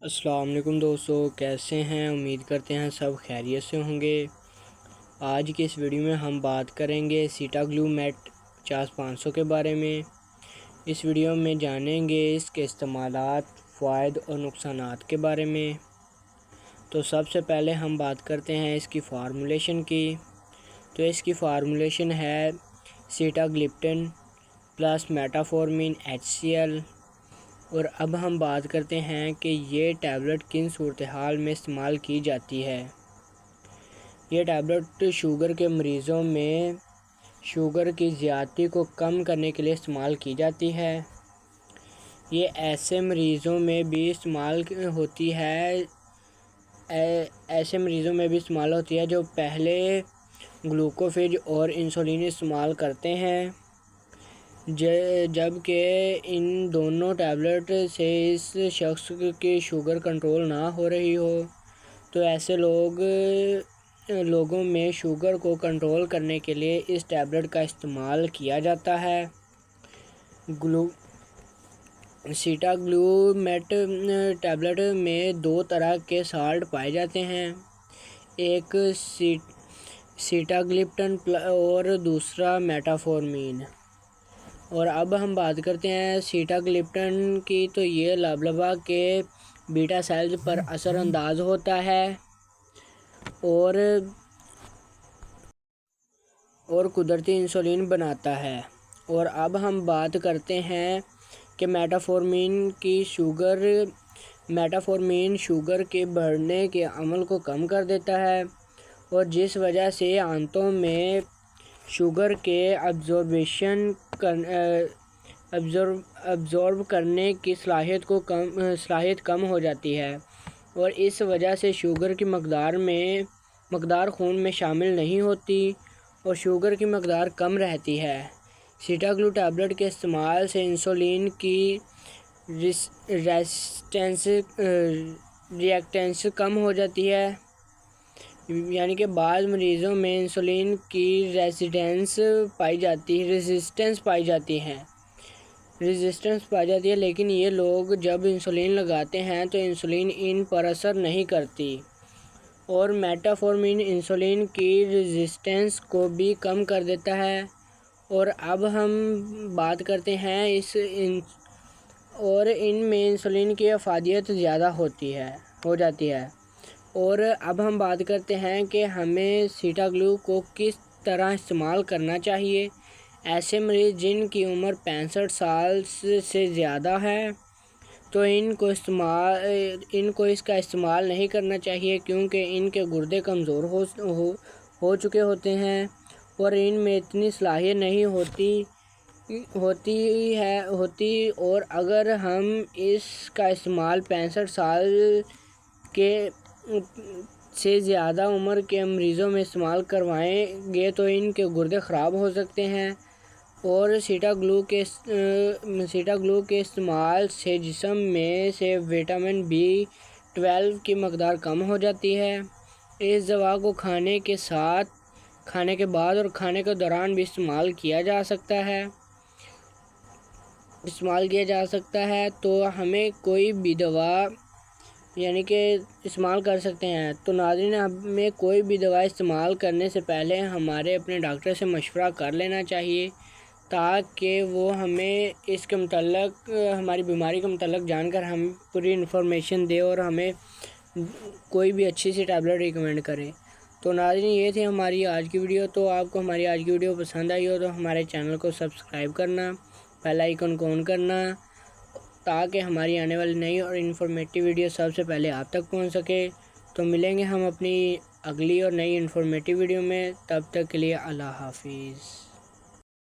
السلام علیکم دوستو، کیسے ہیں؟ امید کرتے ہیں سب خیریت سے ہوں گے۔ آج کی اس ویڈیو میں ہم بات کریں گے سیٹاگلومیٹ 50-500 کے بارے میں۔ اس ویڈیو میں جانیں گے اس کے استعمالات، فوائد اور نقصانات کے بارے میں۔ تو سب سے پہلے ہم بات کرتے ہیں اس کی فارمولیشن کی۔ تو اس کی فارمولیشن ہے سیٹاگلپٹن پلس میٹافورمین HCl۔ اور اب ہم بات کرتے ہیں کہ یہ ٹیبلٹ کن صورتحال میں استعمال کی جاتی ہے۔ یہ ٹیبلٹ شوگر کے مریضوں میں شوگر کی زیادتی کو کم کرنے کے لیے استعمال کی جاتی ہے۔ یہ ایسے مریضوں میں بھی استعمال ہوتی ہے جو پہلے گلوکوفیج اور انسولین استعمال کرتے ہیں، جبکہ ان دونوں ٹیبلٹ سے اس شخص کی شوگر کنٹرول نہ ہو رہی ہو۔ تو ایسے لوگوں میں شوگر کو کنٹرول کرنے کے لیے اس ٹیبلٹ کا استعمال کیا جاتا ہے۔ سیٹاگلومیٹ ٹیبلٹ میں دو طرح کے سالٹ پائے جاتے ہیں، ایک سیٹاگلپٹن اور دوسرا میٹافورمین۔ اور اب ہم بات کرتے ہیں سیٹاگلپٹن کی۔ تو یہ لبلبہ کے بیٹا سیلز پر اثر انداز ہوتا ہے اور قدرتی انسولین بناتا ہے۔ اور اب ہم بات کرتے ہیں کہ میٹافورمین شوگر کے بڑھنے کے عمل کو کم کر دیتا ہے، اور جس وجہ سے آنتوں میں شوگر کے ابزورب کرنے کی صلاحیت کم ہو جاتی ہے، اور اس وجہ سے شوگر کی مقدار خون میں شامل نہیں ہوتی اور شوگر کی مقدار کم رہتی ہے۔ سیٹاگلو ٹیبلٹ کے استعمال سے انسولین کی ریزسٹنس کم ہو جاتی ہے، یعنی کہ بعض مریضوں میں انسولین کی ریزسٹنس پائی جاتی ہے، لیکن یہ لوگ جب انسولین لگاتے ہیں تو انسولین ان پر اثر نہیں کرتی۔ اور میٹافورمین انسولین کی ریزسٹنس کو بھی کم کر دیتا ہے۔ اور اب ہم بات کرتے ہیں ان میں انسولین کی افادیت زیادہ ہو جاتی ہے۔ اور اب ہم بات کرتے ہیں کہ ہمیں سیٹاگلو کو کس طرح استعمال کرنا چاہیے۔ ایسے مریض جن کی عمر 65 سال سے زیادہ ہے تو ان کو اس کا استعمال نہیں کرنا چاہیے، کیونکہ ان کے گردے کمزور ہو چکے ہوتے ہیں اور ان میں اتنی صلاحیت نہیں ہوتی۔ اور اگر ہم اس کا استعمال 65 سال سے زیادہ عمر کے مریضوں میں استعمال کروائیں گے تو ان کے گردے خراب ہو سکتے ہیں، اور سیٹاگلو کے استعمال سے جسم میں سے وٹامن B12 کی مقدار کم ہو جاتی ہے۔ اس دوا کو کھانے کے بعد اور کھانے کے دوران بھی استعمال کیا جا سکتا ہے۔ تو ہمیں کوئی بھی دوا استعمال کر سکتے ہیں۔ تو ناظرین، ہمیں کوئی بھی دوا استعمال کرنے سے پہلے ہمارے اپنے ڈاکٹر سے مشورہ کر لینا چاہیے، تاکہ وہ ہمیں اس کے متعلق ہماری بیماری کے متعلق جان کر ہمیں پوری انفارمیشن دے اور ہمیں کوئی بھی اچھی سی ٹیبلٹ ریکمینڈ کرے۔ تو ناظرین، یہ تھی ہماری آج کی ویڈیو۔ تو آپ کو ہماری آج کی ویڈیو پسند آئی ہو تو ہمارے چینل کو سبسکرائب کرنا، بیل آئیکن کو آن کرنا، تاکہ ہماری آنے والی نئی اور انفارمیٹیو ویڈیو سب سے پہلے آپ تک پہنچ سکے۔ تو ملیں گے ہم اپنی اگلی اور نئی انفارمیٹیو ویڈیو میں، تب تک کے لیے اللہ حافظ۔